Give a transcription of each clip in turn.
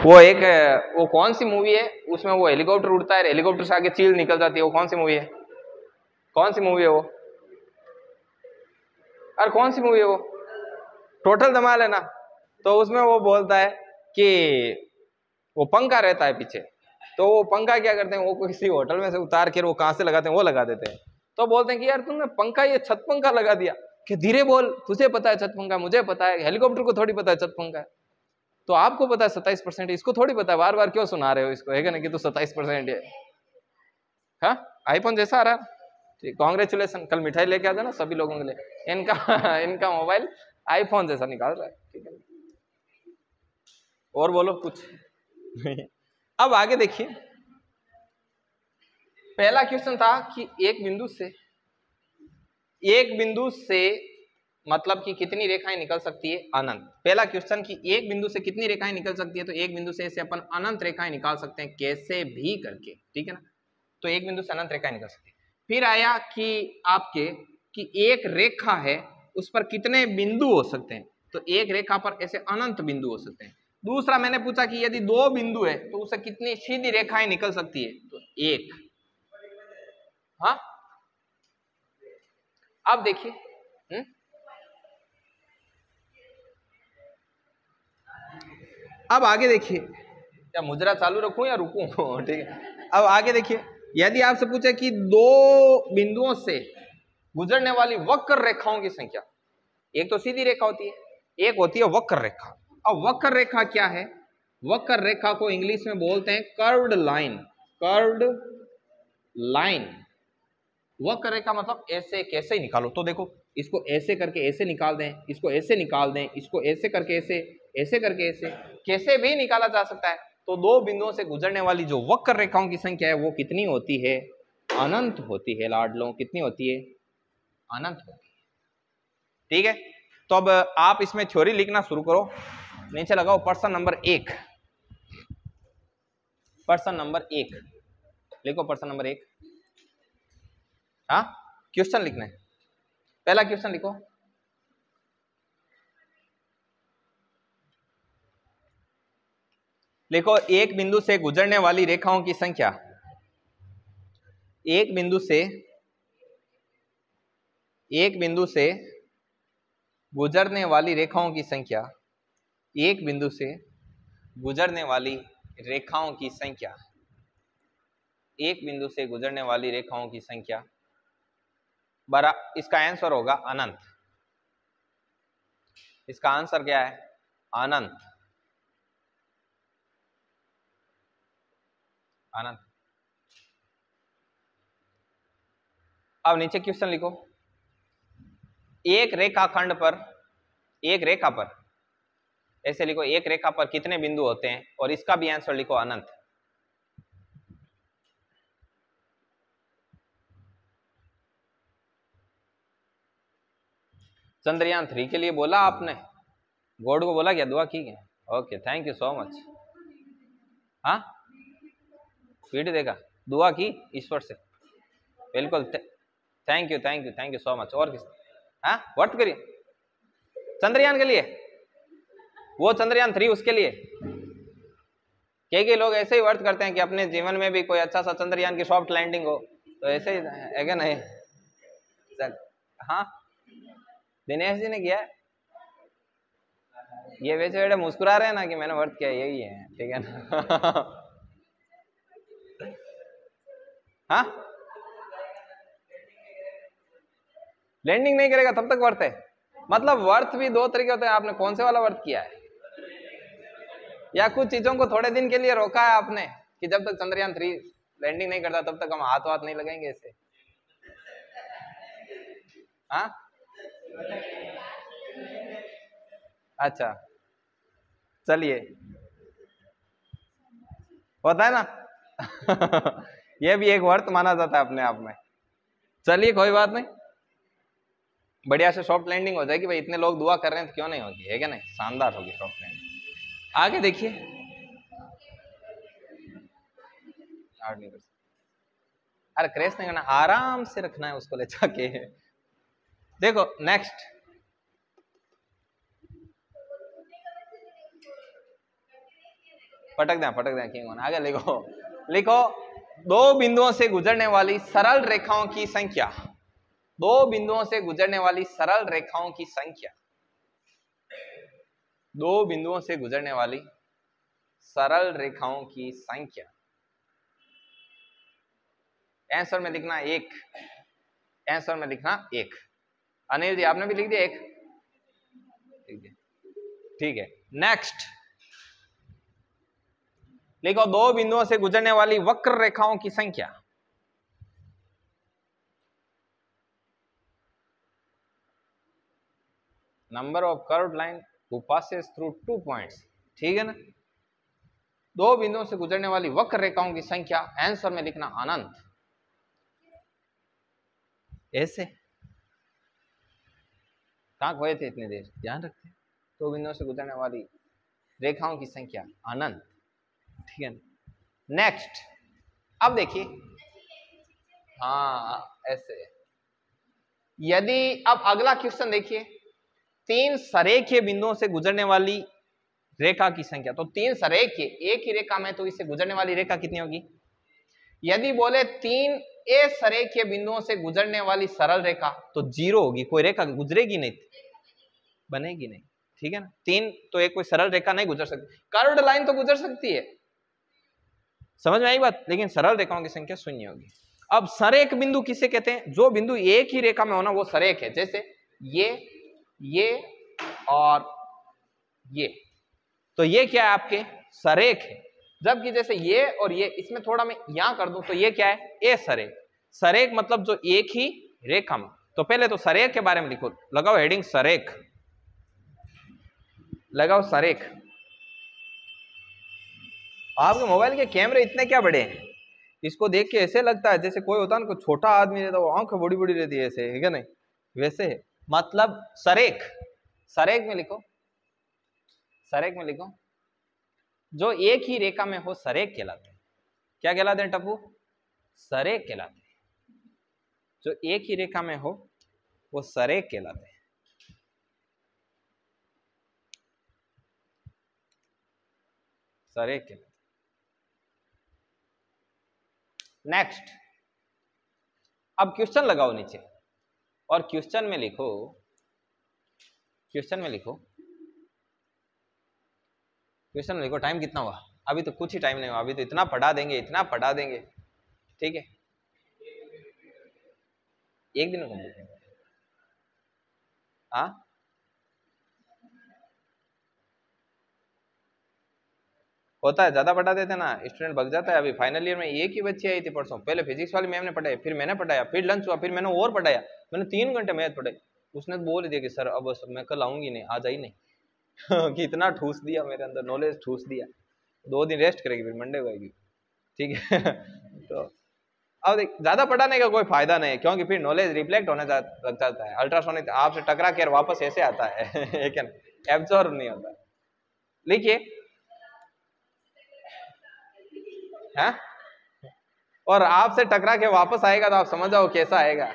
वो एक वो कौन सी मूवी है उसमें वो हेलीकॉप्टर उड़ता है, हेलीकॉप्टर से आगे चील निकल जाती है, वो कौन सी मूवी है? कौन सी मूवी है वो? अरे कौन सी मूवी है वो? टोटल धमाल है ना। तो उसमें वो बोलता है कि वो पंखा रहता है पीछे, तो वो पंखा क्या करते हैं, वो किसी होटल में से उतार के वो कहां से लगाते हैं, वो लगा देते हैं। तो बोलते हैं कि यार तुमने पंखा, ये छत पंखा लगा दिया। कि धीरे बोल, तुझे पता है छत पंखा, मुझे पता है, हेलीकॉप्टर को थोड़ी पता है छत पंखा है। तो आपको पता है 27%, इसको थोड़ी पता है, बार बार क्यों सुना रहे हो इसको, है ना, कि तू 27% है। हाँ, आईफोन जैसा आ रहा। ठीक, कॉन्ग्रेचुलेसन, कल मिठाई लेके आ जाना सभी लोगों के लिए। इनका इनका मोबाइल आईफोन जैसा निकाल रहा है। ठीक है, और बोलो कुछ। अब आगे देखिए, पहला क्वेश्चन था कि एक बिंदु से मतलब कि कितनी रेखाएं निकल सकती है? अनंत। पहला क्वेश्चन कि एक बिंदु से कितनी रेखाएं निकल सकती है, तो एक बिंदु से ऐसे अपन अनंत रेखाएं निकाल सकते हैं, कैसे भी करके। ठीक है ना, तो एक बिंदु से अनंत रेखाएं निकल सकती है। फिर आया कि आपके कि एक रेखा है, उस पर कितने बिंदु हो सकते हैं, तो एक रेखा पर ऐसे अनंत बिंदु हो सकते हैं। दूसरा मैंने पूछा कि यदि दो बिंदु है तो उससे कितनी सीधी रेखाएं निकल सकती है, तो एक। हाँ, अब देखिए, अब आगे देखिए, क्या मुजरा चालू रखूं या रुकूं? ठीक है, अब आगे देखिए, यदि आपसे पूछे कि दो बिंदुओं से गुजरने वाली वक्र रेखाओं की संख्या, एक तो सीधी रेखा होती है, एक होती है वक्र रेखा। अब वक्र रेखा क्या है? वक्र रेखा को इंग्लिश में बोलते हैं कर्व्ड लाइन। कर्व्ड लाइन, वक्र रेखा मतलब ऐसे कैसे ही निकालो, तो देखो इसको ऐसे करके ऐसे निकाल दें, इसको ऐसे निकाल दें, इसको ऐसे करके ऐसे, ऐसे करके ऐसे, कैसे भी निकाला जा सकता है। तो दो बिंदुओं से गुजरने वाली जो वक्र रेखाओं की संख्या है वो कितनी होती है? अनंत होती है लाडलों। कितनी होती है? अनंत होती है। ठीक है, तो अब आप इसमें थ्योरी लिखना शुरू करो। नीचे लगाओ प्रश्न नंबर 1। प्रश्न नंबर 1 लिखो, प्रश्न नंबर 1। हाँ, क्वेश्चन लिखना है, पहला क्वेश्चन लिखो। लिखो, एक बिंदु से गुजरने वाली रेखाओं की संख्या, एक बिंदु से गुजरने वाली रेखाओं की संख्या, एक बिंदु से गुजरने वाली रेखाओं की संख्या, एक बिंदु से गुजरने वाली रेखाओं की संख्या बरा, इसका आंसर होगा अनंत। इसका आंसर क्या है? अनंत। अनंत। अब नीचे क्वेश्चन लिखो, एक रेखाखंड पर, एक रेखा पर, ऐसे लिखो, एक रेखा पर कितने बिंदु होते हैं, और इसका भी आंसर लिखो अनंत। चंद्रयान 3 के लिए बोला आपने? गॉड को बोला क्या? दुआ की क्या? Okay, thank you so much. हाँ, वीडियो देखा, दुआ की ईश्वर से, बिल्कुल। Thank you thank you thank you so much. और किस? हाँ, व्हाट करिए चंद्रयान के लिए, वो चंद्रयान 3 उसके लिए। कई लोग ऐसे ही वर्त करते हैं कि अपने जीवन में भी कोई अच्छा सा चंद्रयान की सॉफ्ट लैंडिंग हो, तो ऐसे ही है क्या? नहीं चल, हाँ, दिनेश जी ने किया है। ये वैसे बेटे मुस्कुरा रहे हैं ना कि मैंने वर्त किया, यही है, ठीक है ना? हाँ, लैंडिंग नहीं करेगा तब तक वर्त है। मतलब वर्त भी दो तरीके होते हैं, आपने कौन से वाला वर्त किया है? या कुछ चीजों को थोड़े दिन के लिए रोका है आपने कि जब तक चंद्रयान 3 लैंडिंग नहीं करता तब तक हम हाथ नहीं लगाएंगे ऐसे? हाँ, अच्छा, चलिए, होता है ना। ये भी एक वर्त माना जाता है अपने आप में। चलिए, कोई बात नहीं, बढ़िया से सॉफ्ट लैंडिंग हो जाएगी भाई। इतने लोग दुआ कर रहे हैं तो क्यों नहीं होगी, है क्या नहीं? शानदार होगी सॉफ्ट लैंडिंग। आगे देखिए, हार्ड नहीं कर सकते। अरे क्रैश नहीं करना, आराम से रखना है उसको ले जाके। देखो नेक्स्ट, पटक दें किंग आगे लिखो। लिखो दो बिंदुओं से गुजरने वाली सरल रेखाओं की संख्या, दो बिंदुओं से गुजरने वाली सरल रेखाओं की संख्या, दो बिंदुओं से गुजरने वाली सरल रेखाओं की संख्या। आंसर में लिखना 1, आंसर में लिखना 1। अनिल जी आपने भी लिख दिया 1, ठीक है। नेक्स्ट लिखो दो बिंदुओं से गुजरने वाली वक्र रेखाओं की संख्या। Number of curved line who passes through 2 points, ठीक है ना। दो बिंदुओं से गुजरने वाली वक्र रेखाओं की संख्या, आंसर में लिखना अनंत। ऐसे कहां खोए थे इतनी देर, ध्यान रखते। दो बिंदुओं से गुजरने वाली रेखाओं की संख्या अनंत, ठीक है। नेक्स्ट अब देखिए, हाँ ऐसे। यदि अब अगला क्वेश्चन देखिए, 3 सरेखे बिंदुओं से गुजरने वाली रेखा की संख्या। तो 3 सरेखे एक ही रेखा में, तो इससे गुजरने वाली रेखा कितनी होगी। यदि बोले 3 ए सरेखे बिंदुओं से गुजरने वाली सरल रेखा, तो 0 होगी, कोई रेखा गुजरेगी नहीं, बनेगी नहीं, ठीक है ना। 3 तो एक कोई सरल रेखा नहीं गुजर सकती, कर्व्ड लाइन तो गुजर सकती है, समझ में आई बात, लेकिन सरल रेखाओं की संख्या 0 होगी। अब सरेख बिंदु किसे कहते हैं, जो बिंदु एक ही रेखा में होना वो सरेख है। जैसे ये और ये, तो ये क्या है आपके सरेख है। जबकि जैसे ये और ये, इसमें थोड़ा मैं यहां कर दूं, तो ये क्या है ए सरेख। सरेख मतलब जो एक ही रेखा में। तो पहले तो सरेख के बारे में लिखो, लगाओ हेडिंग सरेख, लगाओ सरेख। आपके मोबाइल के कैमरे इतने क्या बड़े हैं, इसको देख के ऐसे लगता है जैसे कोई होता है ना, कोई छोटा आदमी रहता है, वो आंख बड़ी बड़ी रहती है ऐसे, है क्या नहीं, वैसे है। मतलब सरेख, सरेख में लिखो, सरेख में लिखो, जो एक ही रेखा में हो सरेख कहलाते हैं। क्या कहलाते हैं टप्पू, सरेख कहलाते हैं। जो एक ही रेखा में हो वो सरेख कहलाते हैं। सरेख कहलाते हैं। नेक्स्ट अब क्वेश्चन लगाओ नीचे, और क्वेश्चन में लिखो, क्वेश्चन में लिखो, क्वेश्चन में लिखो। टाइम कितना हुआ, अभी तो कुछ ही टाइम नहीं हुआ, अभी तो इतना पढ़ा देंगे, इतना पढ़ा देंगे, ठीक है। एक दिन में, हाँ होता है, ज्यादा पढ़ा देते ना स्टूडेंट भग जाता है। अभी फाइनल ईयर में एक ही बच्ची आई थी परसों, पहले फिजिक्स वाली मैम ने पढ़ाया, फिर मैंने पढ़ाया, फिर लंच हुआ, फिर मैंने और पढ़ाया, मैंने 3 घंटे मैथ पढ़ाई। उसने तो बोल दिया कि सर अब मैं कल आऊंगी नहीं, आज आई नहीं। कि इतना ठूस दिया मेरे अंदर, नॉलेज ठूस दिया। 2 दिन रेस्ट करेगी, फिर मंडे को आएगी, ठीक है। तो अब देख, ज्यादा पढ़ाने का कोई फायदा नहीं है, क्योंकि फिर नॉलेज रिफ्लेक्ट होने लग जाता है। अल्ट्रासोनिक आपसे टकरा के वापस ऐसे आता है, एब्जॉर्ब नहीं होता। लिखिए, है और आपसे टकरा के वापस आएगा तो आप समझ जाओ कैसा आएगा।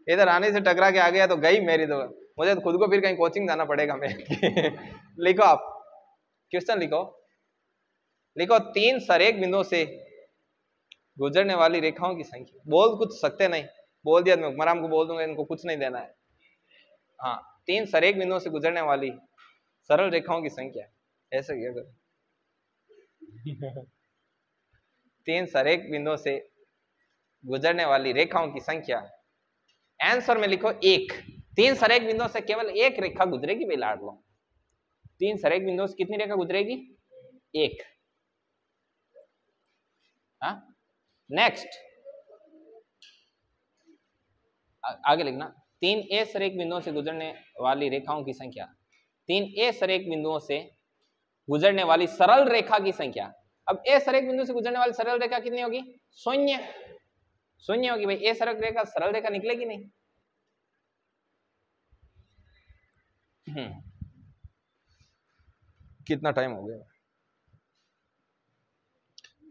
इधर आने से टकरा के आ गया तो गई मेरी, तो मुझे तो खुद को फिर कहीं कोचिंग जाना पड़ेगा मैं। लिखो आप, क्वेश्चन लिखो, लिखो 3 सरेख बिंदुओं से गुजरने वाली रेखाओं की संख्या। बोल कुछ सकते नहीं, बोल दिया, मैं मराम को बोल दूंगा, इनको कुछ नहीं देना है। हाँ 3 सरेख बिंदुओं से गुजरने वाली सरल रेखाओं की संख्या, ऐसे किया करो। 3 सरेख बिंदुओं से गुजरने वाली रेखाओं की संख्या, आंसर में लिखो 1। 3 सरेख बिंदुओं से केवल एक रेखा गुजरेगी भाई, लाड लो। 3 सरेख बिंदुओं से कितनी रेखा गुजरेगी, 1। हाँ नेक्स्ट आगे लिखना, 3 ए सरेख बिंदुओं से गुजरने वाली रेखाओं की संख्या, 3 ए सरेख बिंदुओं से गुजरने वाली सरल रेखा की संख्या। अब ए सरेख बिंदु से गुजरने वाली सरल रेखा कितनी होगी, 0। 0 होगी भाई, ए सरल रेखा सरल रेखा निकलेगी नहीं। कितना टाइम हो गया,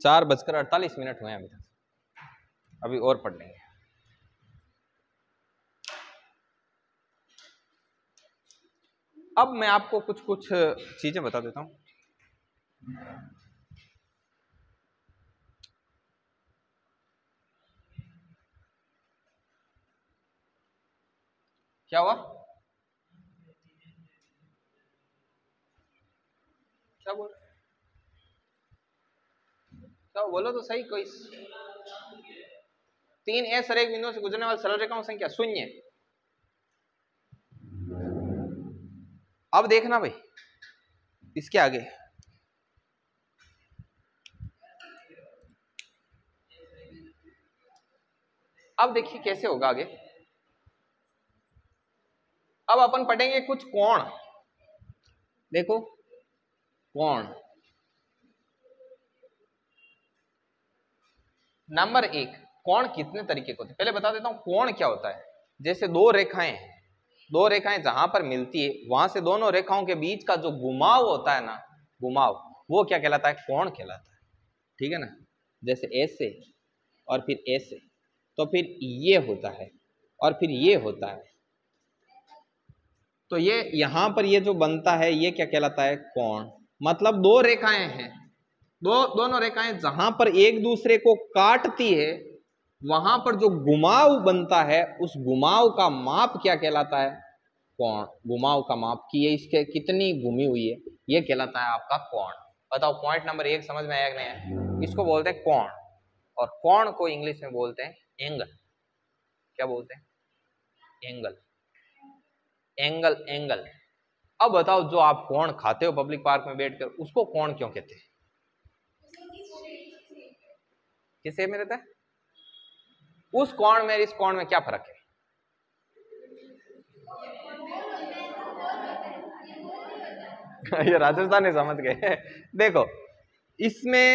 4:48 हुए अभी तक, अभी और पढ़ लेंगे। अब मैं आपको कुछ चीजें बता देता हूं। क्या हुआ? क्या बोल क्या बोलो तो सही। कोई 3 S और एक बिंदु से गुजरने वाली सरल रेखाओं संख्या 0। अब देखना भाई इसके आगे, अब देखिए कैसे होगा आगे। अब अपन पढ़ेंगे कुछ कोण। देखो कोण, नंबर 1, कोण कितने तरीके के होते हैं पहले बता देता हूं। कोण क्या होता है? जैसे दो रेखाएं जहां पर मिलती है वहां से दोनों रेखाओं के बीच का जो घुमाव होता है ना, घुमाव, वो क्या कहलाता है? कोण कहलाता है। ठीक है ना? जैसे ऐसे और फिर ऐसे, तो फिर ये होता है और फिर ये होता है, तो ये यहां पर ये जो बनता है ये क्या कहलाता है? कोण। मतलब दो रेखाएं हैं, दोनों रेखाएं जहां पर एक दूसरे को काटती है वहां पर जो घुमाव बनता है उस घुमाव का माप क्या कहलाता है? कोण। घुमाव का माप कि ये इसके कितनी घूमी हुई है ये कहलाता है आपका कोण। बताओ पॉइंट नंबर 1 समझ में आया कि नहीं आया? इसको बोलते हैं कोण, और कोण को इंग्लिश में बोलते हैं एंगल। क्या बोलते हैं? Angle, angle, angle. अब बताओ जो आप कोण खाते हो पब्लिक पार्क में बैठकर, उसको कोण क्यों कहते हैं? किस में रहता है? उस कोण में इस कोण में क्या फर्क है? ये राजस्थानी समझ गए। देखो इसमें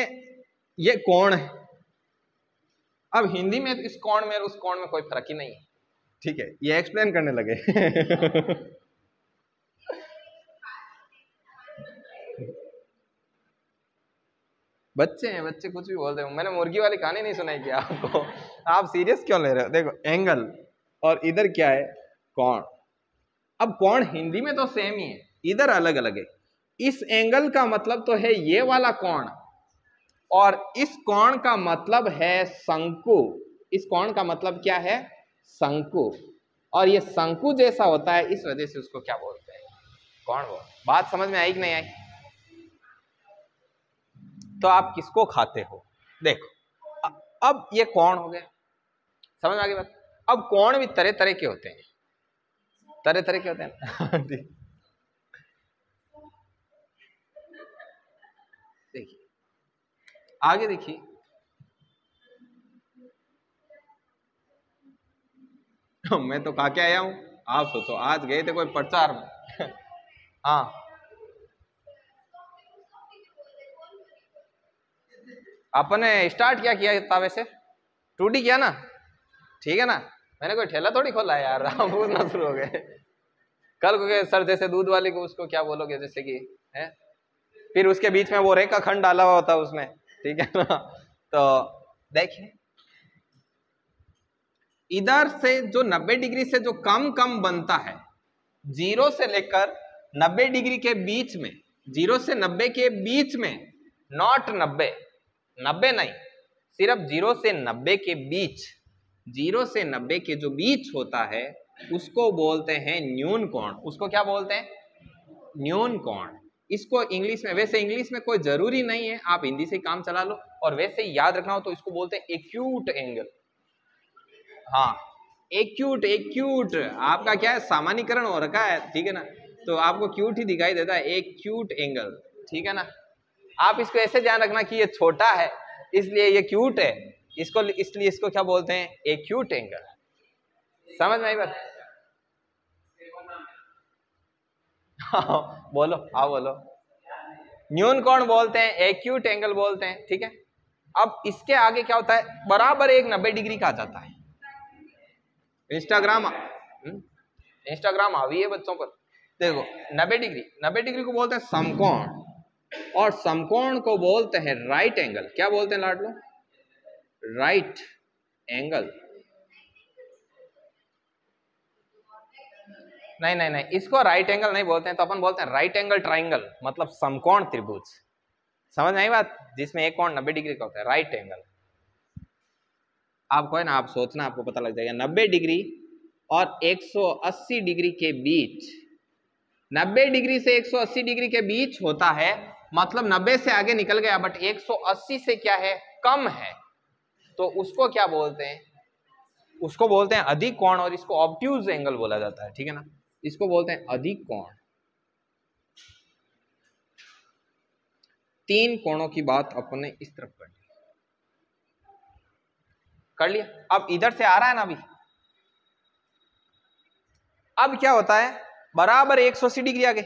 ये कोण है, अब हिंदी में इस कोण में और उस कोण में कोई फर्क ही नहीं है। ठीक है, ये एक्सप्लेन करने लगे। बच्चे हैं, बच्चे कुछ भी बोलते हैं। मैंने मुर्गी वाली कहानी नहीं सुनाई क्या आपको? आप सीरियस क्यों ले रहे हो? देखो एंगल और इधर क्या है? कोण। अब कोण हिंदी में तो सेम ही है, इधर अलग अलग है। इस एंगल का मतलब तो है ये वाला कोण, और इस कोण का मतलब है शंकु। इस कोण का मतलब क्या है? शंकु। और ये शंकु जैसा होता है, इस वजह से उसको क्या बोलते हैं? कोण बोलते हैं। बात समझ में आई कि नहीं आई? तो आप किसको खाते हो? देखो अब ये कोण हो गया, समझ में आ गई बात? अब कोण भी तरह तरह के होते हैं, तरह तरह के होते हैं। देखिए आगे देखिए, मैं तो खा के आया हूं, आप सोचो आज गए थे कोई प्रचार में। हाँ अपने स्टार्ट क्या किया था वैसे? टूटी किया ना? ठीक है ना? मैंने कोई ठेला थोड़ी खोला है यार। आप पूछना शुरू हो गए। कल को सर जैसे दूध वाले को उसको क्या बोलोगे? जैसे कि है, फिर उसके बीच में वो रेखा खंड डाला हुआ होता है उसमें। ठीक है ना? तो देखिए इधर से जो 90 डिग्री से जो कम कम बनता है, 0 से लेकर 90 डिग्री के बीच में, 0 से 90 के बीच में, नॉट 90, 90 नहीं, सिर्फ 0 से 90 के बीच, 0 से 90 के जो बीच होता है उसको बोलते हैं न्यून कोण। उसको क्या बोलते हैं? न्यून कोण। इसको इंग्लिश में, वैसे इंग्लिश में कोई जरूरी नहीं है, आप हिंदी से काम चला लो, और वैसे ही याद रखना हो तो इसको बोलते हैं एक्यूट एंगल। हाँ एक्यूट, एक्यूट आपका क्या है? सामान्यकरण हो रखा है, ठीक है ना? तो आपको क्यूट ही दिखाई देता है, एक्यूट एंगल। ठीक है ना? आप इसको ऐसे ध्यान रखना कि ये छोटा है इसलिए ये क्यूट है, इसको इसलिए इसको क्या बोलते हैं? Acute angle. समझ में आई बात? बोलो, हाँ बोलो। न्यून कोण बोलते हैं, एक्यूट एंगल बोलते हैं। ठीक है, अब इसके आगे क्या होता है? बराबर एक 90 डिग्री का आ जाता है। इंस्टाग्राम इंस्टाग्राम हावी है बच्चों पर। देखो 90 डिग्री, 90 डिग्री को बोलते हैं समकोण, और समकोण को बोलते हैं राइट एंगल। क्या बोलते हैं लाडलो? Right angle. नहीं नहीं नहीं, इसको राइट एंगल नहीं बोलते हैं, तो अपन बोलते हैं राइट एंगल ट्राइंगल, मतलब समकोण त्रिभुज। समझ में आई बात? जिसमें एक कोण 90 डिग्री का होता है, राइट एंगल। आपको है ना, आप सोचना, आपको पता लग जाएगा। 90 डिग्री और 180 डिग्री के बीच, 90 डिग्री से 180 डिग्री के बीच होता है, मतलब 90 से आगे निकल गया, बट 180 से क्या है, कम है, तो उसको क्या बोलते हैं? उसको बोलते हैं अधिक कोण, और इसको ऑब्ट्यूज एंगल बोला जाता है, ठीक है ना। इसको बोलते हैं अधिक कोण। तीन कोणों की बात अपने इस तरफ कर लिया। अब इधर से आ रहा है ना अभी, अब क्या होता है, बराबर 180 डिग्री आ गए,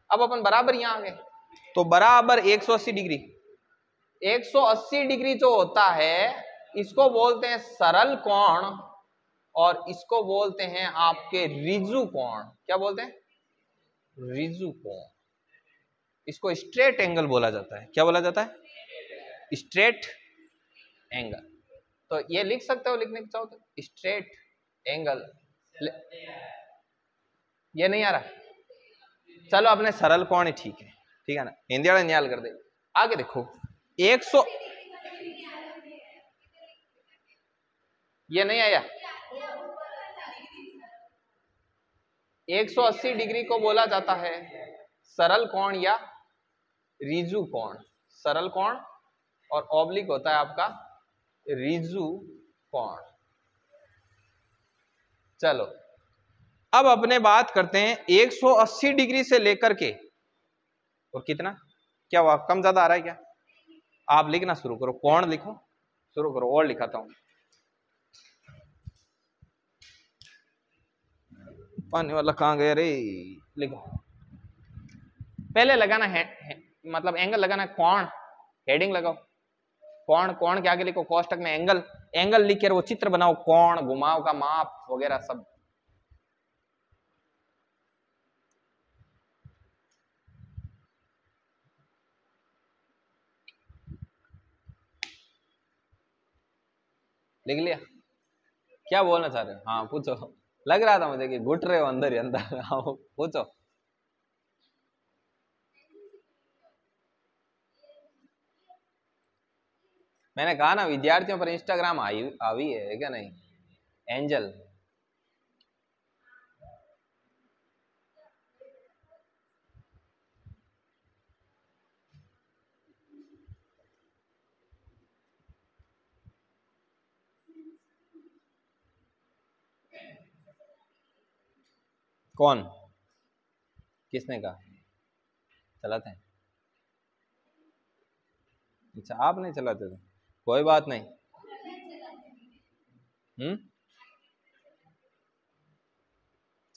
अब अपन बराबर यहां आ गए, तो बराबर 180 डिग्री, 180 डिग्री जो होता है इसको बोलते हैं सरल कोण, और इसको बोलते हैं आपके रिजु कोण। क्या बोलते हैं? रिजु कोण। इसको स्ट्रेट एंगल बोला जाता है। क्या बोला जाता है? Straight angle. तो ये लिख सकते हो, लिखने चाहो तो, स्ट्रेट एंगल। ये नहीं आ रहा, चलो अपने सरल कोण ही ठीक है ना, हिंदी वाला न्याल कर दे। आगे देखो, 100, ये नहीं आया, 180 डिग्री को बोला जाता है सरल कोण या रिजु कोण। सरल कोण, और ऑब्लिक होता है आपका रिजु कोण। चलो अब अपने बात करते हैं 180 डिग्री से लेकर के, और कितना, क्या हुआ, कम ज्यादा आ रहा है क्या? आप लिखना शुरू करो, कोण लिखो शुरू करो, और लिखाता हूं। पानी वाला कहां गया रे? लिखो, पहले लगाना है मतलब एंगल लगाना, कोण हेडिंग लगाओ, कोण, कोण के आगे लिखो कोष्टक में एंगल, एंगल लिख कर वो चित्र बनाओ, कोण, घुमाव का माप वगैरह सब। लिख लिया? क्या बोलना चाह रहे हो? हाँ पूछो, लग रहा था मुझे कि घुट रहे हो अंदर ही अंदर। हाँ पूछो। मैंने कहा ना, विद्यार्थियों पर इंस्टाग्राम आई है क्या नहीं? एंजल, कौन, किसने कहा चलाते हैं? अच्छा आप नहीं चलाते थे, कोई बात नहीं।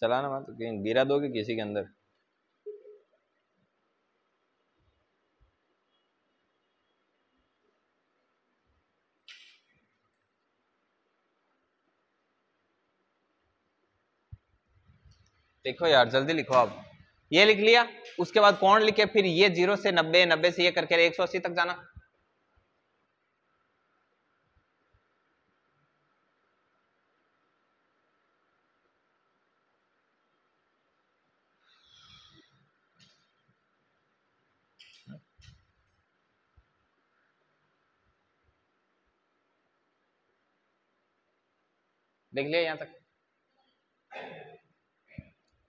चलाना मत, कहीं गिरा दोगे किसी के अंदर। देखो यार जल्दी लिखो आप, ये लिख लिया, उसके बाद कोण लिखे, फिर ये 0 से 90, 90 से ये करके 180 तक जाना। लिख लिया यहां तक?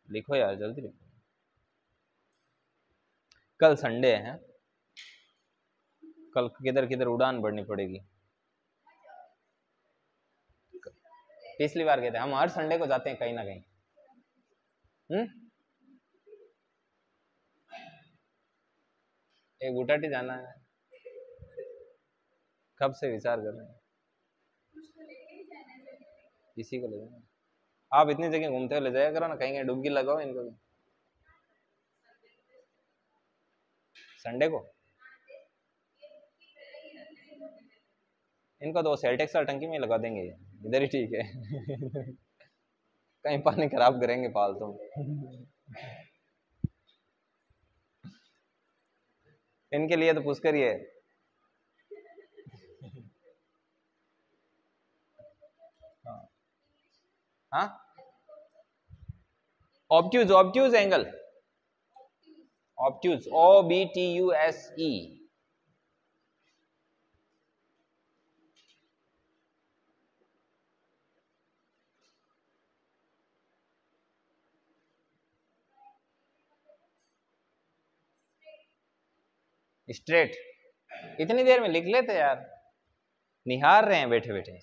लिखो यार जल्दी लिखो, कल संडे है, कल किधर किधर उड़ान भरनी पड़ेगी। पिछली बार गए थे हम, हर संडे को जाते हैं कहीं ना कहीं। एक गुटाटी जाना है, कब से विचार कर रहे हैं, किसी को ले जाना। आप इतनी जगह घूमते हो, ले जाया करो ना, कहीं कहीं डुबकी लगाओ इनको भी। संडे को इनको तो सेल्टेक्स टंकी में लगा देंगे, इधर ही ठीक है। कहीं पानी खराब करेंगे फालतू। इनके लिए तो पुष्कर ही है। हाँ obtuse, obtuse angle, obtuse, OBTUSE, straight. इतनी देर में लिख लेते यार, निहार रहे हैं बैठे बैठे।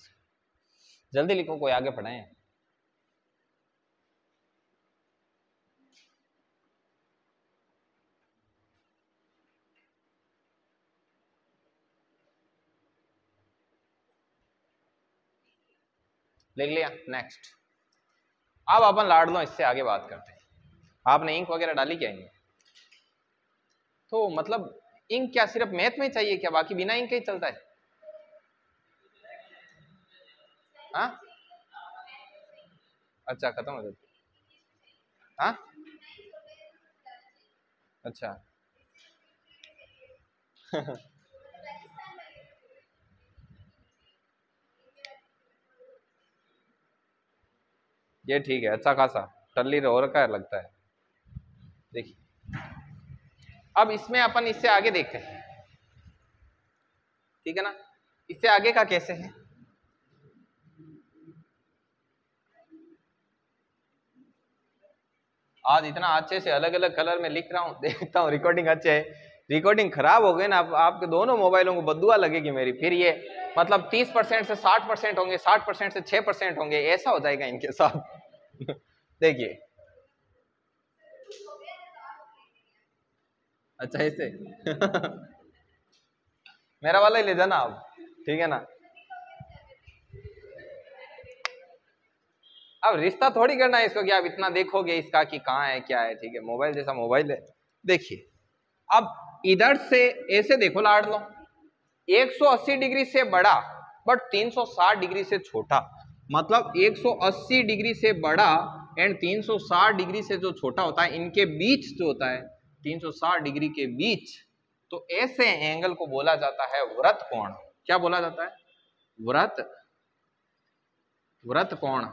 जल्दी लिखो, कोई आगे पढ़ाएं। लिख लिया, नेक्स्ट। अब अपन लाड लो, इससे आगे बात करते हैं। आपने इंक वगैरह डाली क्या इनमें? तो मतलब इंक क्या सिर्फ मैथ में चाहिए क्या, बाकी बिना इंक के ही चलता है? हाँ, अच्छा, खत्म हो जाती। हाँ, अच्छा। ये ठीक है, अच्छा खासा टल्ली रो रखा है लगता है। देखिए, अब इसमें अपन इससे आगे देखते हैं, ठीक है ना? इससे आगे का कैसे है? आज इतना अच्छे से अलग अलग कलर में लिख रहा हूँ, देखता हूँ रिकॉर्डिंग अच्छे है। रिकॉर्डिंग खराब हो गई ना, आपके दोनों मोबाइलों को बद्दुआ लगेगी मेरी। फिर ये मतलब 30% से 60% होंगे, 60% से 6% होंगे, ऐसा हो जाएगा इनके साथ। देखिए, अच्छा ऐसे। मेरा वाला ही ले जाना आप, ठीक है ना? अब रिश्ता थोड़ी करना है इसको कि आप इतना देखोगे इसका कि कहाँ है क्या है, ठीक है? मोबाइल जैसा मोबाइल है। देखिए, अब इधर से ऐसे देखो लाड लो, 180 डिग्री से बड़ा बट 360 डिग्री से छोटा। मतलब 180 डिग्री से बड़ा एंड 360 डिग्री से जो छोटा होता है, इनके बीच जो होता है 360 डिग्री के बीच, तो ऐसे एंगल को बोला जाता है व्रत कोण। क्या बोला जाता है? व्रत कोण।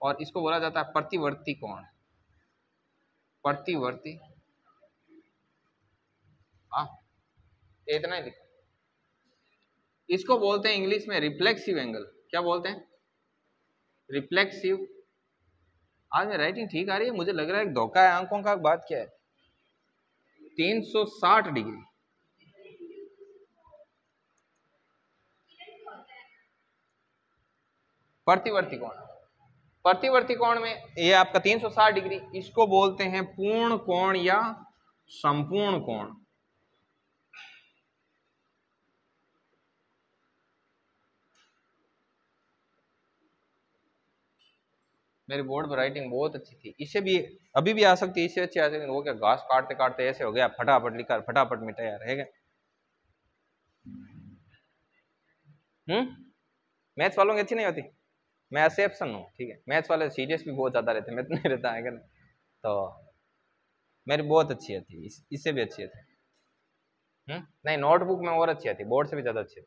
और इसको बोला जाता है प्रतिवर्ती कोण। प्रतिवर्ती, हाँ, इतना ही लिखा। इसको बोलते हैं इंग्लिश में रिफ्लेक्सिव एंगल। क्या बोलते हैं? रिफ्लेक्सिव। आज मेरी राइटिंग ठीक आ रही है? मुझे लग रहा है एक धोखा है आंखों का। बात क्या है? 360 डिग्री। प्रतिवर्ती कोण। प्रतिवर्ती कोण में ये आपका 360 डिग्री, इसको बोलते हैं पूर्ण कोण या संपूर्ण कोण। मेरी बोर्ड पर राइटिंग बहुत अच्छी थी, इससे भी अभी भी आ सकती है, इससे अच्छी आ सकती है। वो क्या घास काटते काटते ऐसे हो गया, फटाफट लिखा, फटाफट मिटा यार, है क्या? मैथ्स वालों की अच्छी नहीं होती? मैं एक्सेप्शन हूँ, ठीक है? मैथ्स वाले सीरियस भी बहुत ज्यादा रहते हैं, मैं तो नहीं रहता है, तो मेरी बहुत अच्छी थी, इससे भी अच्छी थी। नहीं, नोटबुक में और अच्छी आती, बोर्ड से भी ज्यादा अच्छी थी।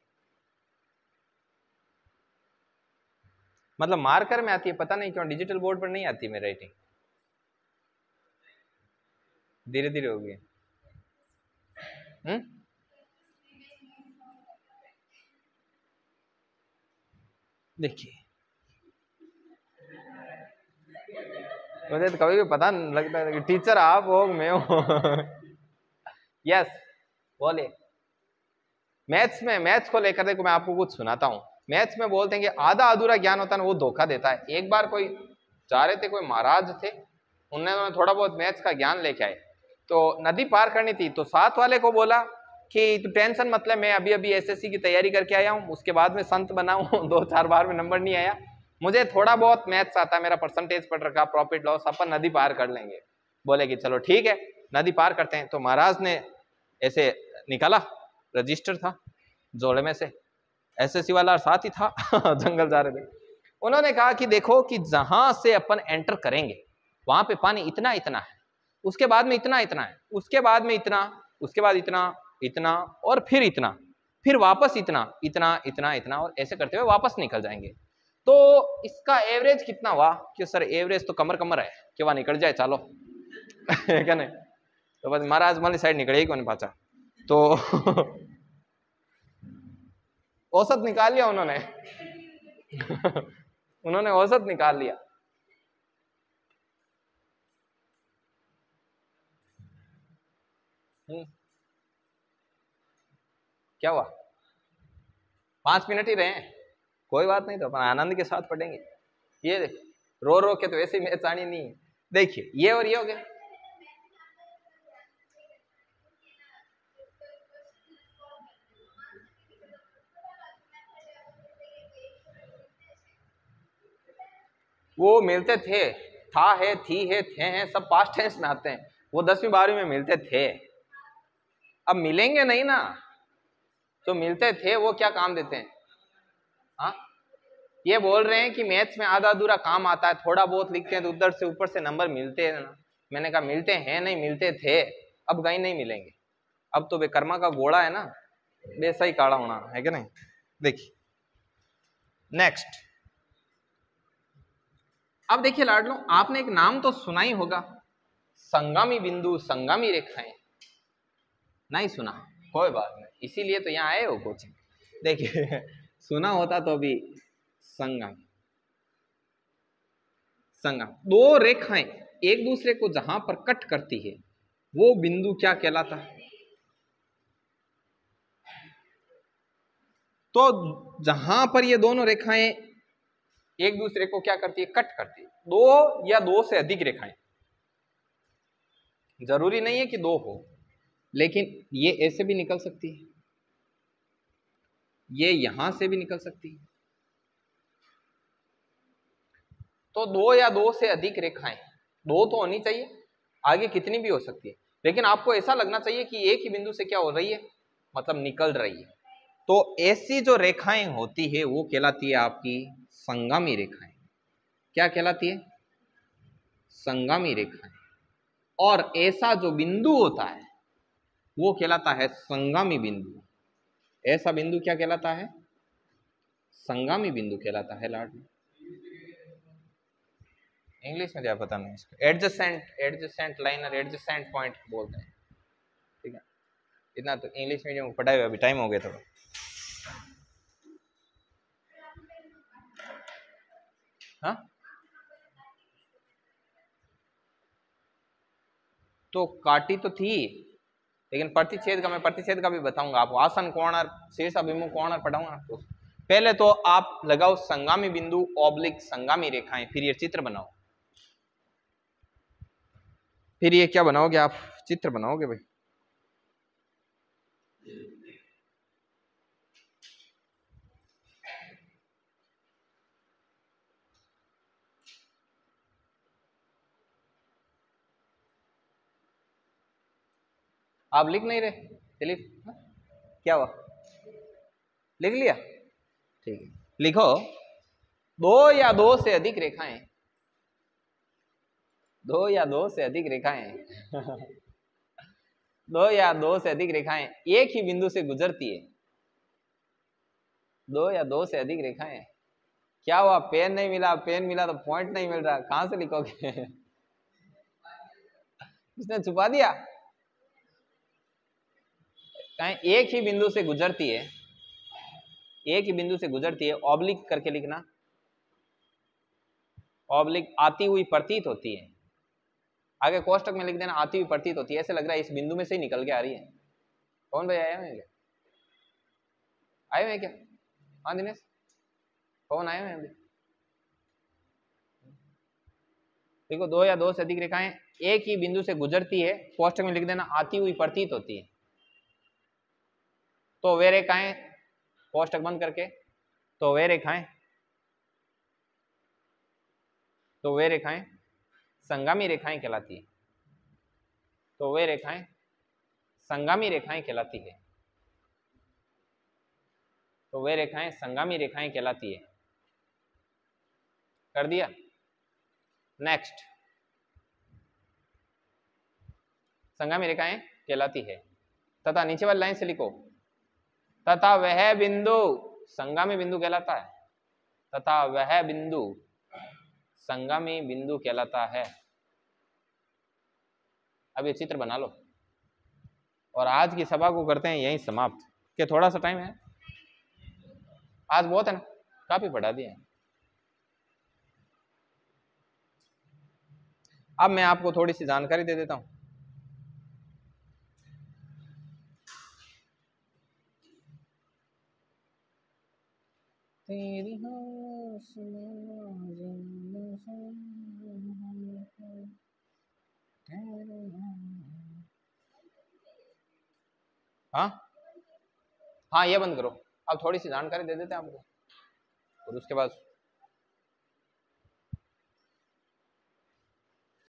मतलब मार्कर में आती है, पता नहीं क्यों डिजिटल बोर्ड पर नहीं आती मेरी राइटिंग, धीरे धीरे हो गई। देखिए, मुझे तो कभी भी पता नहीं लगता कि टीचर आप हो मैं हूँ। यस, बोले। मैथ्स को लेकर देखो, मैं आपको कुछ सुनाता हूँ। मैथ्स में बोलते हैं कि आधा अधूरा ज्ञान होता है ना, वो धोखा देता है। एक बार कोई जा रहे थे, कोई महाराज थे, उन्होंने थोड़ा बहुत मैथ्स का ज्ञान लेके आए। तो नदी पार करनी थी, तो साथ वाले को बोला कि तू टेंशन मतलब, मैं अभी अभी एसएससी की तैयारी करके आया हूँ, उसके बाद में संत बना हूँ। 2-4 बार में नंबर नहीं आया, मुझे थोड़ा बहुत मैथ्स आता है, मेरा परसेंटेज पढ़ रखा, प्रॉफिट लॉस, अपन नदी पार कर लेंगे। बोले कि चलो ठीक है, नदी पार करते हैं। तो महाराज ने ऐसे निकाला, रजिस्टर था जोड़े में से, एसएससी वाला साथ ही था। जंगल जा रहे थे। उन्होंने कहा कि देखो कि जहां से अपन एंटर करेंगे वहां पे पानी इतना इतना है, उसके बाद में इतना इतना है, उसके बाद में इतना, उसके बाद इतना इतना, और फिर इतना, फिर वापस इतना इतना इतना इतना, और ऐसे करते हुए वापस निकल जाएंगे। तो इसका एवरेज कितना हुआ? कि सर एवरेज तो कमर कमर है कि वहां निकल जाए, चलो। क्या नहीं? तो बस महाराज वाली साइड निकले ही कौन पाचा, तो औसत निकाल लिया उन्होंने। उन्होंने औसत निकाल लिया। क्या हुआ? 5 मिनट ही रहे हैं, कोई बात नहीं, तो अपन आनंद के साथ पढ़ेंगे। ये देख, रो रो के तो वैसे ही मैथ आनी नहीं। देखिए ये और ये हो गया। वो मिलते थे, था है, थी है, थे हैं, सब पास्ट टेंस में आते हैं। वो 10वीं 12वीं में मिलते थे, अब मिलेंगे नहीं ना। जो मिलते थे वो क्या काम देते हैं? हाँ, ये बोल रहे हैं कि मैथ्स में आधा अधूरा काम आता है, थोड़ा बहुत लिखते हैं तो उधर से ऊपर से नंबर मिलते हैं ना। मैंने कहा मिलते हैं नहीं, मिलते थे, अब कहीं नहीं मिलेंगे। अब तो बेकर्मा का घोड़ा है ना, वैसा ही काड़ा होना है कि नहीं। देखिए नेक्स्ट, अब देखिए लाडलो, आपने एक नाम तो सुना ही होगा, संगामी बिंदु, संगामी रेखाएं। नहीं सुना, कोई बात नहीं, इसीलिए तो यहाँ आए हो कोचिंग। देखिए सुना होता तो अभी, संगम, संगम, दो रेखाएं एक दूसरे को जहां पर कट करती है वो बिंदु क्या कहलाता है? तो जहां पर ये दोनों रेखाएं एक दूसरे को क्या करती है? कट करती है। दो या दो से अधिक रेखाएं, जरूरी नहीं है कि दो हो, लेकिन ये ऐसे भी निकल सकती है, ये यहां से भी निकल सकती है। तो दो या दो से अधिक रेखाएं, दो तो होनी चाहिए, आगे कितनी भी हो सकती है, लेकिन आपको ऐसा लगना चाहिए कि एक ही बिंदु से क्या हो रही है, मतलब निकल रही है। तो ऐसी जो रेखाएं होती है वो कहलाती है आपकी संगामी रेखाएं। क्या कहलाती है? संगामी रेखाएं। और ऐसा जो बिंदु होता है वो कहलाता है संगामी बिंदु। ऐसा बिंदु क्या कहलाता है? संगामी बिंदु कहलाता है लाड। इंग्लिश में क्या पता नहीं इसको, एडजेसेंट, एडजेसेंट लाइन और एडजेसेंट पॉइंट बोलते हैं, ठीक है। इतना तो इंग्लिश मीडियम पढ़ाए हुए, अभी टाइम हो गया थोड़ा। हाँ, तो काटी तो थी, लेकिन प्रतिच्छेद का, मैं प्रतिच्छेद का भी बताऊंगा आपको। आसन कोण और शीर्ष अभिमुख कोण और पढ़ाऊंगा आपको। पहले तो आप लगाओ संगामी बिंदु ऑब्लिक संगामी रेखाएं, फिर ये चित्र बनाओ। फिर ये क्या बनाओगे आप? चित्र बनाओगे भाई। आप लिख नहीं रहे दिलीप? क्या हुआ, लिख लिया? ठीक है, लिखो दो या दो से अधिक रेखाएं, दो या दो से अधिक रेखाएं दो या दो से अधिक रेखाएं एक ही बिंदु से गुजरती है। दो या दो से अधिक रेखाएं, क्या हुआ? पेन नहीं मिला, पेन मिला तो पॉइंट नहीं मिल रहा, कहां से लिखोगे? इसने छुपा दिया। कहें एक ही बिंदु से गुजरती है, एक ही बिंदु से गुजरती है, ऑब्लिक करके लिखना, ऑब्लिक आती हुई प्रतीत होती है। आगे कोष्टक में लिख देना आती हुई प्रतीत होती है, ऐसे लग रहा है इस बिंदु में से ही निकल के आ रही है। कौन भाई आया है क्या? आए हुए क्या? हाँ दिनेश, कौन आए हुए हैं? देखो दो या दो से अधिक रेखाएं एक ही बिंदु से गुजरती है, कोष्टक में लिख देना आती हुई प्रतीत होती है। तो वे रेखाएं, कोष्टक बंद करके, तो वे रेखाएं, तो वे रेखाएं संगामी रेखाएं कहलाती है। तो वे रेखाएं संगामी रेखाएं कहलाती है। तो वे रेखाएं संगामी रेखाएं कहलाती है। कर दिया? नेक्स्ट, संगामी रेखाएं कहलाती है, तथा नीचे वाली लाइन से लिखो, तथा वह बिंदु संगामी बिंदु कहलाता है, तथा वह बिंदु संगामी बिंदु कहलाता है। अब ये चित्र बना लो और आज की सभा को करते हैं यहीं समाप्त। क्या थोड़ा सा टाइम है? आज बहुत है ना, काफी पढ़ा दिया है। अब मैं आपको थोड़ी सी जानकारी दे देता हूं। तेरी हाँ हाँ, ये बंद करो। अब थोड़ी सी जानकारी दे देते हैं आपको और उसके बाद